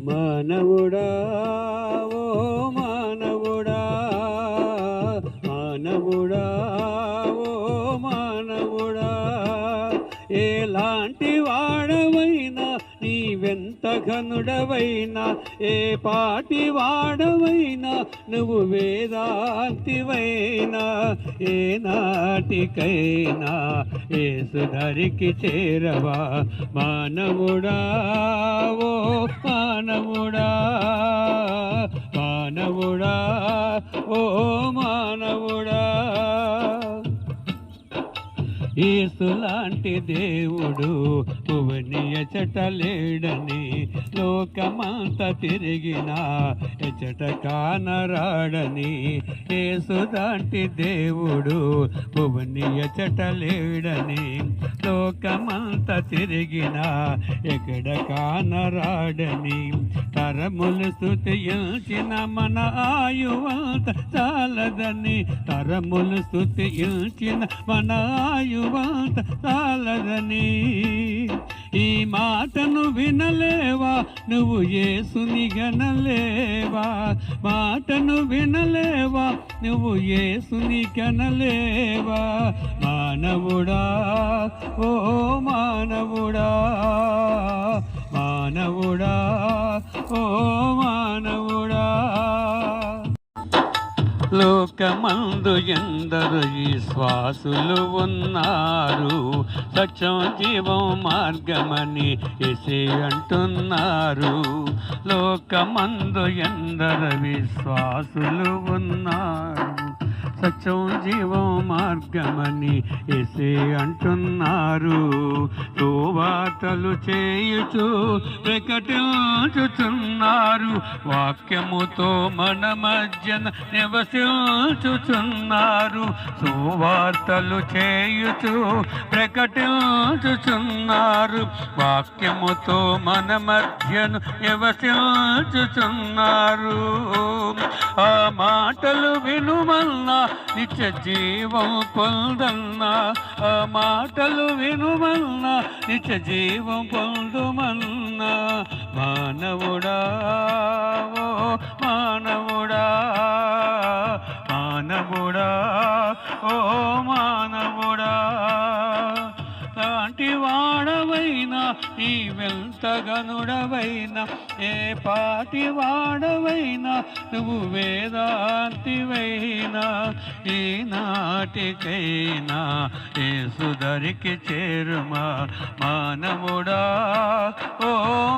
మానవుడా ఓ మానవుడా, మానవుడా ఓ మానవుడా, ఎలాంటి వాడవైనా నీవెంత ఘనుడవైనా, ఏ పాటి వాడవైనా నువ్వు వేదాంతివైనా, ఏ నాటికైనా యేసు ధరికి చేరవా మానవుడా ఓ మానవుడా, మానవుడా ఓ మానవుడా. యేసులాంటి దేవుడు భువని ఎచట లేడని లోకమంతా తిరిగినా ఎచట కానరాడని. యేసులాంటి దేవుడు భువని ఎచట లేడని లోకమంతా తిరిగినా ఎక్కడ కానరాడని. తరములు స్తుతించిన మన ఆయువంత చాలదని, తరములు స్తుతించిన మన ఆయువంత చాలదని. ఈ మాటను వినలేవా నువ్వు యేసుని గనలేవా, మాటను వినలేవా నువ్వు యేసుని గనలేవా. మానవుడా ఓ మానవుడా, మానవుడా ఓ మానవుడా. లోకమందు ఎందరు విశ్వాసులు ఉన్నారు, సత్యం జీవం మార్గమని యేసే అంటున్నారు. లోకమందు ఎందరు విశ్వాసులు ఉన్నారు, సత్యం జీవం మార్గమని యేసే అంటున్నారు. సువార్తలు చేయుచు ప్రకటించుచున్నారు, వాక్యముతో మన మధ్యన నివసించుచున్నారు. సువార్తలు చేయుచు ప్రకటించుచున్నారు, వాక్యముతో మన మధ్యను నివసించుచున్నారు. ఆ మాటలు వినుమన్నా నిత్య జీవం పొందన్నా, ఆ మాటలు వినుమన్నా నిత్య జీవం పొందుమన్నా. మానవుడా ఓ మానవుడా, మానవుడా ఓ మానవుడా. లాంటి వాడవైనా నీవెంత గనుడవైనా, ఏ పాటి వాడవైనా నువ్వు వేదాంతివైనా, ఈ నాటికైనా యేసు ధరికి చేరుమా మానవుడా ఓ